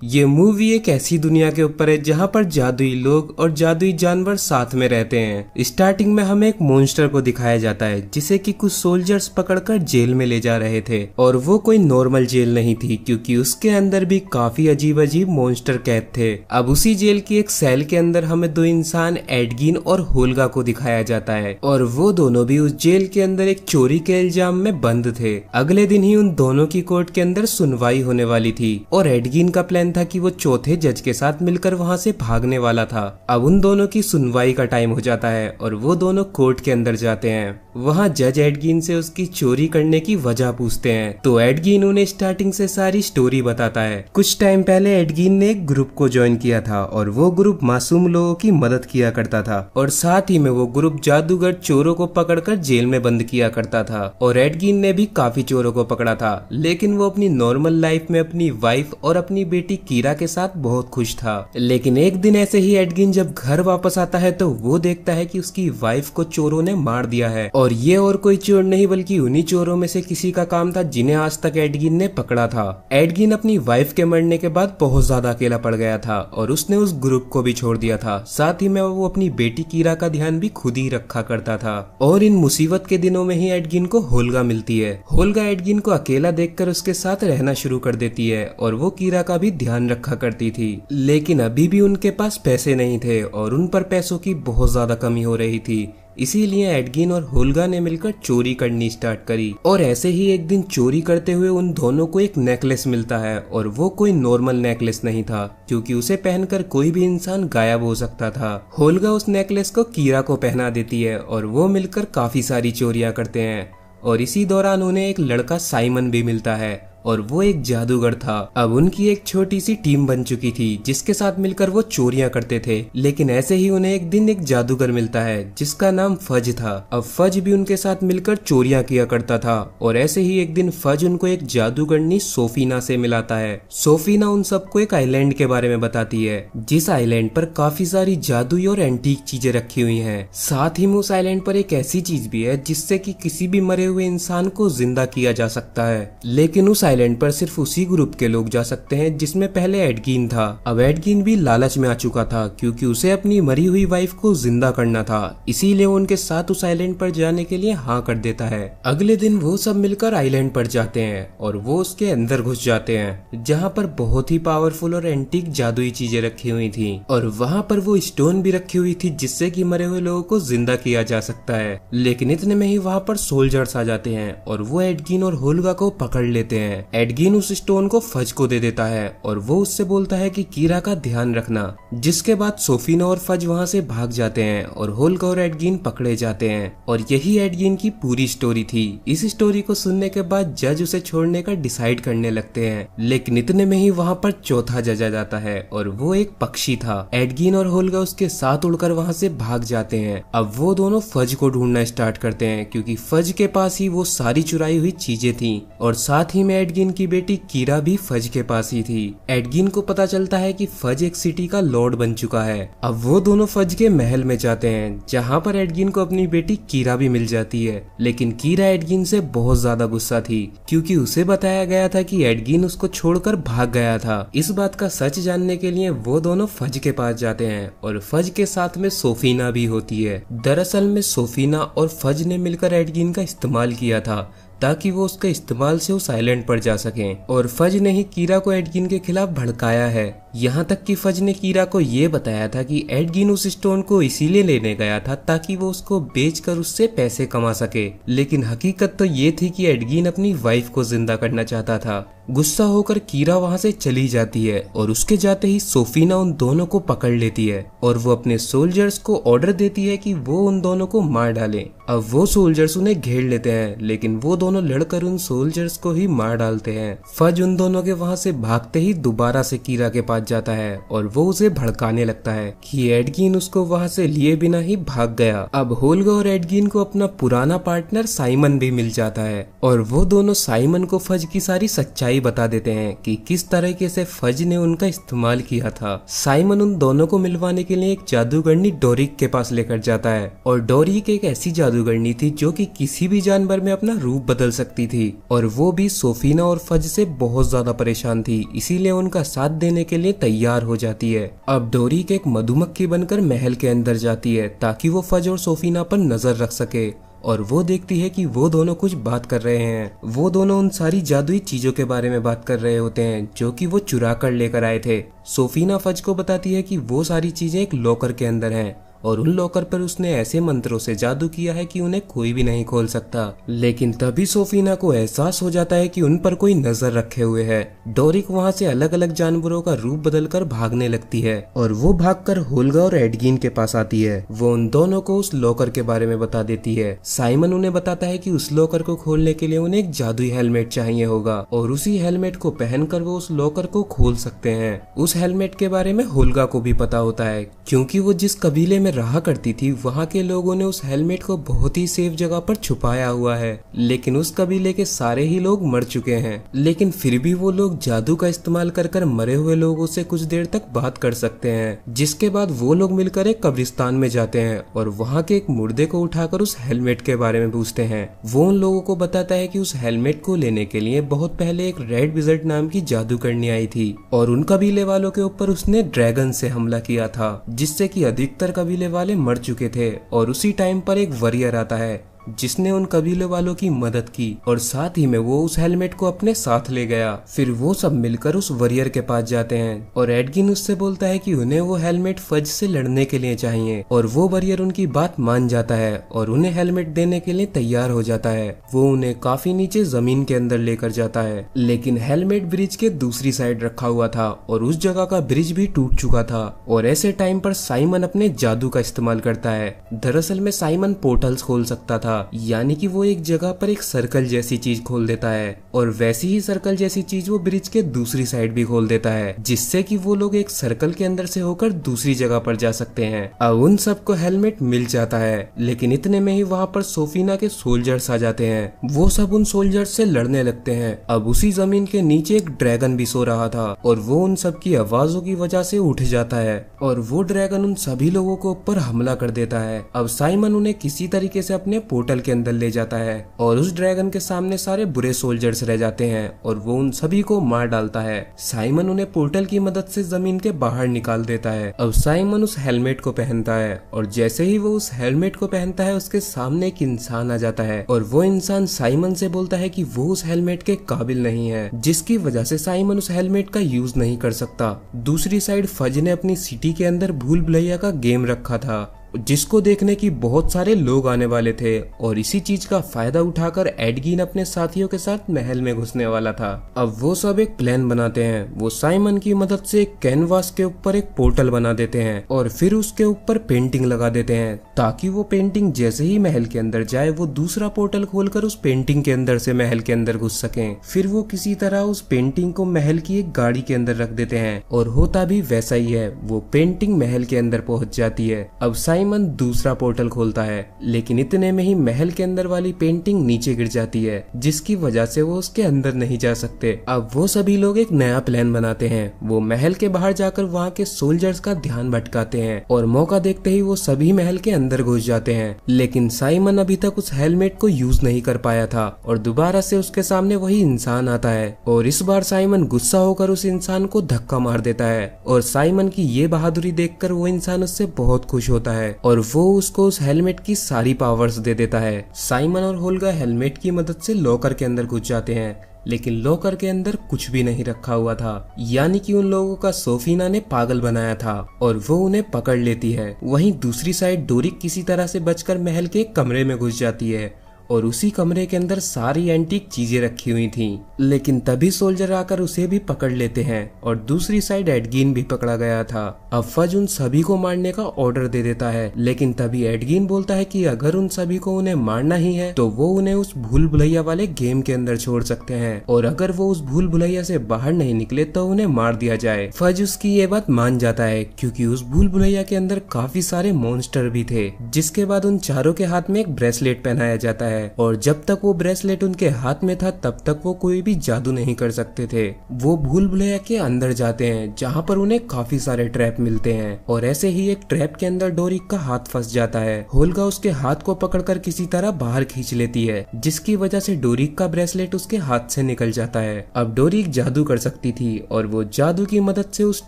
ये मूवी एक ऐसी दुनिया के ऊपर है जहाँ पर जादुई लोग और जादुई जानवर साथ में रहते हैं। स्टार्टिंग में हमें एक मॉन्स्टर को दिखाया जाता है जिसे कि कुछ सोल्जर्स पकड़कर जेल में ले जा रहे थे, और वो कोई नॉर्मल जेल नहीं थी क्योंकि उसके अंदर भी काफी अजीब अजीब मॉन्स्टर कैद थे। अब उसी जेल की एक सेल के अंदर हमें दो इंसान एडगिन और होल्गा को दिखाया जाता है, और वो दोनों भी उस जेल के अंदर एक चोरी के इल्जाम में बंद थे। अगले दिन ही उन दोनों की कोर्ट के अंदर सुनवाई होने वाली थी और एडगिन का प्लान था कि वो चौथे जज के साथ मिलकर वहां से भागने वाला था। अब उन दोनों की सुनवाई का टाइम हो जाता है और वो दोनों कोर्ट के अंदर जाते हैं। वहां जज एडगिन से उसकी चोरी करने की वजह पूछते हैं, तो एडगिन उन्हें स्टार्टिंग से सारी स्टोरी बताता है। कुछ टाइम पहले एडगिन ने एक ग्रुप को ज्वाइन किया था और वो ग्रुप मासूम लोगों की मदद किया करता था, और साथ ही में वो ग्रुप जादूगर चोरों को पकड़कर जेल में बंद किया करता था। और एडगिन ने भी काफी चोरों को पकड़ा था, लेकिन वो अपनी नॉर्मल लाइफ में अपनी वाइफ और अपनी बेटी कीरा के साथ बहुत खुश था। लेकिन एक दिन ऐसे ही एडगिन जब घर वापस आता है तो वो देखता है कि उसकी वाइफ को चोरों ने मार दिया है, और ये और कोई चोर नहीं बल्कि उन्हीं चोरों में से किसी का काम था जिन्हें आज तक एडगिन ने पकड़ा था। एडगिन अपनी वाइफ के मरने के बाद बहुत ज्यादा अकेला पड़ गया था और उसने उस ग्रुप को भी छोड़ दिया था। साथ ही में वो अपनी बेटी कीरा का ध्यान भी खुद ही रखा करता था। और इन मुसीबत के दिनों में ही एडगिन को होल्गा मिलती है। होल्गा एडगिन को अकेला देखकर उसके साथ रहना शुरू कर देती है और वो कीरा का भी ध्यान रखा करती थी। लेकिन अभी भी उनके पास पैसे नहीं थे और उन पर पैसों की बहुत ज्यादा कमी हो रही थी, इसीलिए एडगिन और होल्गा ने मिलकर चोरी करनी स्टार्ट करी। और ऐसे ही एक दिन चोरी करते हुए उन दोनों को एक नेकलेस मिलता है, और वो कोई नॉर्मल नेकलेस नहीं था क्योंकि उसे पहनकर कोई भी इंसान गायब हो सकता था। होल्गा उस नेकलेस को कीरा को पहना देती है और वो मिलकर काफी सारी चोरियां करते हैं। और इसी दौरान उन्हें एक लड़का साइमन भी मिलता है और वो एक जादूगर था। अब उनकी एक छोटी सी टीम बन चुकी थी जिसके साथ मिलकर वो चोरियां करते थे। लेकिन ऐसे ही उन्हें एक दिन एक जादूगर मिलता है जिसका नाम फज था। अब फज भी उनके साथ मिलकर चोरियां किया करता था, और ऐसे ही एक दिन फज उनको एक जादूगरनी सोफीना से मिलाता है। सोफीना उन सबको एक आइलैंड के बारे में बताती है जिस आइलैंड पर काफी सारी जादुई और एंटीक चीजें रखी हुई है। साथ ही में उस आइलैंड पर एक ऐसी चीज भी है जिससे कि किसी भी मरे हुए इंसान को जिंदा किया जा सकता है। लेकिन उस आइलैंड पर सिर्फ उसी ग्रुप के लोग जा सकते हैं जिसमें पहले एडगिन था। अब एडगिन भी लालच में आ चुका था क्योंकि उसे अपनी मरी हुई वाइफ को जिंदा करना था, इसीलिए वो उनके साथ उस आइलैंड पर जाने के लिए हाँ कर देता है। अगले दिन वो सब मिलकर आइलैंड पर जाते हैं और वो उसके अंदर घुस जाते हैं जहाँ पर बहुत ही पावरफुल और एंटीक जादुई चीजें रखी हुई थी, और वहाँ पर वो स्टोन भी रखी हुई थी जिससे कि मरे हुए लोगों को जिंदा किया जा सकता है। लेकिन इतने में ही वहाँ पर सोल्जर्स आ जाते हैं और वो एडगिन और होल्गा को पकड़ लेते हैं। एडगिन उस स्टोन को फज को दे देता है और वो उससे बोलता है कि कीरा का ध्यान रखना, जिसके बाद सोफीना और फज वहाँ से भाग जाते हैं और होल्गा और एडगिन पकड़े जाते हैं। और यही एडगिन की पूरी स्टोरी थी। इस स्टोरी को सुनने के बाद जज उसे छोड़ने का डिसाइड करने लगते हैं, लेकिन इतने में ही वहाँ पर चौथा जज आ जाता है और वो एक पक्षी था। एडगिन और होल्गा उसके साथ उड़कर वहाँ से भाग जाते हैं। अब वो दोनों फज को ढूंढना स्टार्ट करते हैं क्योंकि फज के पास ही वो सारी चुराई हुई चीजें थी, और साथ ही में एडगिन की बेटी कीरा भी फज के पास ही थी। एडगिन को पता चलता है कि फज एक सिटी का लॉर्ड बन चुका है। अब वो दोनों फज के महल में जाते हैं जहाँ पर एडगिन को अपनी बेटी कीरा भी मिल जाती है। लेकिन कीरा एडगिन से बहुत ज्यादा गुस्सा थी क्योंकि उसे बताया गया था कि एडगिन उसको छोड़कर भाग गया था। इस बात का सच जानने के लिए वो दोनों फज के पास जाते हैं और फज के साथ में सोफीना भी होती है। दरअसल में सोफीना और फज ने मिलकर एडगिन का इस्तेमाल किया था ताकि वो उसके इस्तेमाल से उस आइलैंड पर जा सकें, और फज ने ही कीरा को एडगिन के खिलाफ भड़काया है। यहाँ तक कि फज ने कीरा को ये बताया था कि एडगिन उस स्टोन को इसीलिए लेने गया था ताकि वो उसको बेचकर उससे पैसे कमा सके, लेकिन हकीकत तो ये थी कि एडगिन अपनी वाइफ को जिंदा करना चाहता था। गुस्सा होकर कीरा वहाँ से चली जाती है और उसके जाते ही सोफीना उन दोनों को पकड़ लेती है और वो अपने सोल्जर्स को ऑर्डर देती है कि वो उन दोनों को मार डालें। अब वो सोल्जर्स उन्हें घेर लेते हैं, लेकिन वो दोनों लड़कर उन सोल्जर्स को ही मार डालते हैं। फज उन दोनों के वहाँ से भागते ही दोबारा से कीरा के पास जाता है और वो उसे भड़काने लगता है कि एडगिन उसको वहाँ से लिए बिना ही भाग गया। अब होल्गा और एडगिन को अपना पुराना पार्टनर साइमन भी मिल जाता है और वो दोनों साइमन को फज की सारी सच्चाई बता देते हैं कि किस तरीके से फज ने उनका इस्तेमाल किया था। साइमन उन दोनों को मिलवाने के लिए एक जादूगरनी डोरिक के पास लेकर जाता है और डोरिक एक ऐसी जादूगरनी थी जो कि किसी भी जानवर में अपना रूप बदल सकती थी और वो भी सोफीना और फज से बहुत ज्यादा परेशान थी, इसीलिए उनका साथ देने के लिए तैयार हो जाती है। अब डोरिक एक मधुमक्खी बनकर महल के अंदर जाती है ताकि वो फज और सोफीना पर नजर रख सके और वो देखती है कि वो दोनों कुछ बात कर रहे हैं। वो दोनों उन सारी जादुई चीजों के बारे में बात कर रहे होते हैं जो कि वो चुरा कर लेकर आए थे। सोफीना फज को बताती है कि वो सारी चीजें एक लॉकर के अंदर हैं और उन लॉकर पर उसने ऐसे मंत्रों से जादू किया है कि उन्हें कोई भी नहीं खोल सकता। लेकिन तभी सोफीना को एहसास हो जाता है कि उन पर कोई नजर रखे हुए है। डोरिक वहाँ से अलग अलग जानवरों का रूप बदलकर भागने लगती है और वो भागकर होल्गा और एडगिन के पास आती है। वो उन दोनों को उस लॉकर के बारे में बता देती है। साइमन उन्हें बताता है कि उस लॉकर को खोलने के लिए उन्हें एक जादुई हेलमेट चाहिए होगा और उसी हेलमेट को पहनकर वो उस लॉकर को खोल सकते हैं। उस हेलमेट के बारे में होल्गा को भी पता होता है क्योंकि वो जिस कबीले में रहा करती थी वहाँ के लोगों ने उस हेलमेट को बहुत ही सेफ जगह पर छुपाया हुआ है, लेकिन उस कबीले के सारे ही लोग मर चुके हैं। लेकिन फिर भी वो लोग जादू का इस्तेमाल कर मरे हुए लोगों से कुछ देर तक बात कर सकते हैं, जिसके बाद वो लोग मिलकर एक कब्रिस्तान में जाते हैं और वहाँ के एक मुर्दे को उठाकर उस हेलमेट के बारे में पूछते हैं। वो उन लोगों को बताता है कि उस हेलमेट को लेने के लिए बहुत पहले एक रेड विजर्ड नाम की जादूगरनी आई थी और उन कबीले वालों के ऊपर उसने ड्रैगन से हमला किया था, जिससे कि अधिकतर कबीले वाले मर चुके थे। और उसी टाइम पर एक वॉरियर आता है जिसने उन कबीले वालों की मदद की और साथ ही में वो उस हेलमेट को अपने साथ ले गया। फिर वो सब मिलकर उस वॉरियर के पास जाते हैं और एडगिन उससे बोलता है कि उन्हें वो हेलमेट फज से लड़ने के लिए चाहिए और वो वॉरियर उनकी बात मान जाता है और उन्हें हेलमेट देने के लिए तैयार हो जाता है। वो उन्हें काफी नीचे जमीन के अंदर लेकर जाता है, लेकिन हेलमेट ब्रिज के दूसरी साइड रखा हुआ था और उस जगह का ब्रिज भी टूट चुका था। और ऐसे टाइम पर साइमन अपने जादू का इस्तेमाल करता है। दरअसल में साइमन पोर्टल्स खोल सकता था, यानी कि वो एक जगह पर एक सर्कल जैसी चीज खोल देता है और वैसी ही सर्कल जैसी चीज वो ब्रिज के दूसरी साइड भी खोल देता है, जिससे कि वो लोग एक सर्कल के अंदर से होकर दूसरी जगह पर जा सकते हैं। अब उन सबको हेलमेट मिल जाता है, लेकिन इतने में ही वहाँ पर सोफीना के सोल्जर्स आ जाते हैं। वो सब उन सोल्जर्स से लड़ने लगते हैं। अब उसी जमीन के नीचे एक ड्रैगन भी सो रहा था और वो उन सब की आवाजों की वजह से उठ जाता है और वो ड्रैगन उन सभी लोगों को ऊपर हमला कर देता है। अब साइमन उन्हें किसी तरीके से अपने पोर्टल के अंदर ले जाता है और उस ड्रैगन के सामने सारे बुरे सोल्जर्स रह जाते हैं और वो उन सभी को मार डालता है। साइमन उन्हें पोर्टल की मदद से जमीन के बाहर निकाल देता है। अब साइमन उस हेलमेट को पहनता है और जैसे ही वो उस हेलमेट को पहनता है उसके सामने एक इंसान आ जाता है और वो इंसान साइमन से बोलता है कि वो उस हेलमेट के काबिल नहीं है, जिसकी वजह से साइमन उस हेलमेट का यूज नहीं कर सकता। दूसरी साइड फज ने अपनी सिटी के अंदर भूल भुलैया का गेम रखा था जिसको देखने की बहुत सारे लोग आने वाले थे और इसी चीज का फायदा उठाकर एडगिन अपने साथियों के साथ महल में घुसने वाला था। अब वो सब एक प्लान बनाते हैं। वो साइमन की मदद से एक कैनवास के ऊपर एक पोर्टल बना देते हैं और फिर उसके ऊपर पेंटिंग लगा देते हैं ताकि वो पेंटिंग जैसे ही महल के अंदर जाए वो दूसरा पोर्टल खोलकर उस पेंटिंग के अंदर से महल के अंदर घुस सके। फिर वो किसी तरह उस पेंटिंग को महल की एक गाड़ी के अंदर रख देते हैं और होता भी वैसा ही है। वो पेंटिंग महल के अंदर पहुंच जाती है। अब साइमन दूसरा पोर्टल खोलता है, लेकिन इतने में ही महल के अंदर वाली पेंटिंग नीचे गिर जाती है, जिसकी वजह से वो उसके अंदर नहीं जा सकते। अब वो सभी लोग एक नया प्लान बनाते हैं। वो महल के बाहर जाकर वहाँ के सोल्जर्स का ध्यान भटकाते हैं और मौका देखते ही वो सभी महल के अंदर घुस जाते हैं। लेकिन साइमन अभी तक उस हेलमेट को यूज नहीं कर पाया था और दोबारा से उसके सामने वही इंसान आता है और इस बार साइमन गुस्सा होकर उस इंसान को धक्का मार देता है और साइमन की ये बहादुरी देखकर वो इंसान उससे बहुत खुश होता है और वो उसको उस हेलमेट की सारी पावर्स दे देता है। साइमन और होल्गा हेलमेट की मदद से लॉकर के अंदर घुस जाते हैं, लेकिन लॉकर के अंदर कुछ भी नहीं रखा हुआ था, यानी कि उन लोगों का सोफीना ने पागल बनाया था और वो उन्हें पकड़ लेती है। वहीं दूसरी साइड डोरिक किसी तरह से बचकर महल के एक कमरे में घुस जाती है और उसी कमरे के अंदर सारी एंटीक चीजें रखी हुई थी। लेकिन तभी सोल्जर आकर उसे भी पकड़ लेते हैं और दूसरी साइड एडगिन भी पकड़ा गया था। अब फज उन सभी को मारने का ऑर्डर दे देता है, लेकिन तभी एडगिन बोलता है कि अगर उन सभी को उन्हें मारना ही है तो वो उन्हें उस भूल भुलैया वाले गेम के अंदर छोड़ सकते हैं, और अगर वो उस भूल भुलैया से बाहर नहीं निकले तो उन्हें मार दिया जाए। फज उसकी ये बात मान जाता है क्योंकि उस भूल भुलैया के अंदर काफी सारे मॉन्स्टर भी थे। जिसके बाद उन चारों के हाथ में एक ब्रेसलेट पहनाया जाता है, और जब तक वो ब्रेसलेट उनके हाथ में था तब तक वो कोई भी जादू नहीं कर सकते थे। वो भूल भुलैया के अंदर जाते हैं जहाँ पर उन्हें काफी सारे ट्रैप मिलते हैं, और ऐसे ही एक ट्रैप के अंदर डोरिक का हाथ फंस जाता है। होल्गा उसके हाथ को पकड़कर किसी तरह बाहर खींच लेती है, जिसकी वजह से डोरिक का ब्रेसलेट उसके हाथ से निकल जाता है। अब डोरिक जादू कर सकती थी और वो जादू की मदद से उस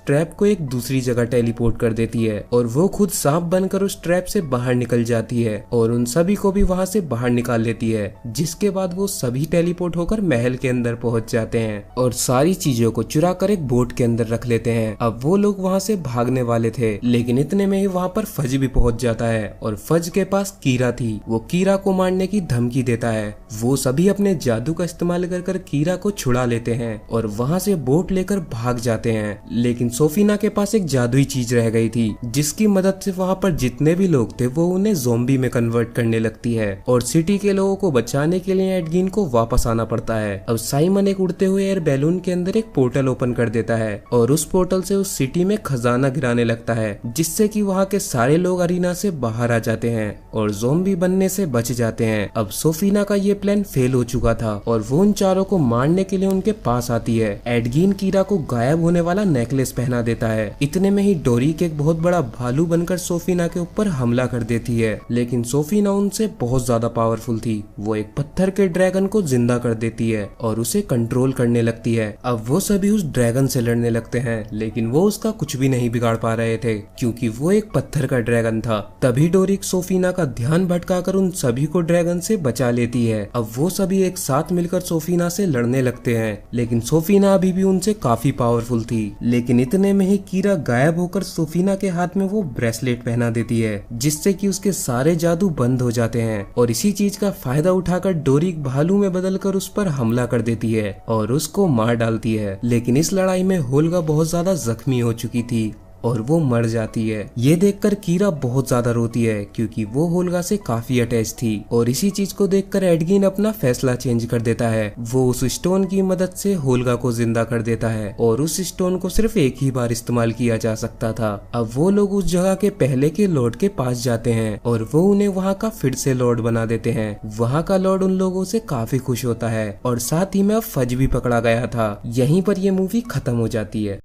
ट्रैप को एक दूसरी जगह टेलीपोर्ट कर देती है, और वो खुद सांप बनकर उस ट्रैप से बाहर निकल जाती है और उन सभी को भी वहाँ से बाहर निकाल लेती है। जिसके बाद वो सभी टेलीपोर्ट होकर महल के अंदर पहुँच जाते हैं और सारी चीजों को चुरा कर एक बोट के अंदर रख लेते हैं। अब वो लोग वहाँ से भागने वाले थे, लेकिन इतने में ही वहाँ पर फज भी पहुँच जाता है और फज के पास कीरा थी। वो कीरा को मारने की धमकी देता है। वो सभी अपने जादू का इस्तेमाल कर कीरा को छुड़ा लेते हैं और वहाँ से बोट लेकर भाग जाते हैं। लेकिन सोफीना के पास एक जादुई चीज रह गई थी, जिसकी मदद से वहाँ पर जितने भी लोग थे वो उन्हें ज़ॉम्बी में कन्वर्ट करने लगती है, और सिटी के लोगों को बचाने के लिए एडगिन को वापस आना पड़ता है। अब साइमन एक उड़ते हुए एयर बैलून के अंदर एक पोर्टल ओपन कर देता है और उस पोर्टल से उस सिटी में खजाना गिराने लगता है, जिससे कि वहाँ के सारे लोग अरीना से बाहर आ जाते हैं और ज़ॉम्बी बनने से बच जाते हैं। अब सोफीना का ये प्लान फेल हो चुका था और वो उन चारों को मारने के लिए उनके पास आती है। एडगिन कीरा को गायब होने वाला नेकलेस पहना देता है। इतने में ही डोरिक एक बहुत बड़ा भालू बनकर सोफीना के ऊपर हमला कर देती है, लेकिन सोफीना उनसे बहुत ज्यादा पावरफुल थी। वो एक पत्थर के ड्रैगन को जिंदा कर देती है और उसे कंट्रोल करने लगती है। अब वो सभी उस ड्रैगन से लड़ने लगते हैं, लेकिन वो उसका कुछ भी नहीं बिगाड़ पा रहे थे क्योंकि वो एक पत्थर का ड्रैगन था। तभी डोरिक सोफीना का ध्यान भटकाकर उन सभी को ड्रैगन से बचा लेती है। अब वो सभी एक साथ मिलकर सोफीना से लड़ने लगते हैं, लेकिन सोफीना अभी भी उनसे काफी पावरफुल थी। लेकिन इतने में ही कीरा गायब होकर सोफीना के हाथ में वो ब्रेसलेट पहना देती है, जिससे कि उसके सारे जादू बंद हो जाते हैं, और इसी चीज का फायदा उठाकर डोरिक भालू में बदलकर उस पर हमला कर देती है और उसको मार डालती है। लेकिन इस लड़ाई में होल्गा बहुत ज्यादा जख्मी हो चुकी थी और वो मर जाती है। ये देखकर कीरा बहुत ज्यादा रोती है क्योंकि वो होल्गा से काफी अटैच थी, और इसी चीज को देखकर एडगिन अपना फैसला चेंज कर देता है। वो उस स्टोन की मदद से होल्गा को जिंदा कर देता है, और उस स्टोन को सिर्फ एक ही बार इस्तेमाल किया जा सकता था। अब वो लोग उस जगह के पहले के लॉर्ड के पास जाते हैं और वो उन्हें वहाँ का फिर से लॉर्ड बना देते हैं। वहाँ का लॉर्ड उन लोगों से काफी खुश होता है, और साथ ही में अब फज भी पकड़ा गया था। यहीं पर ये मूवी खत्म हो जाती है।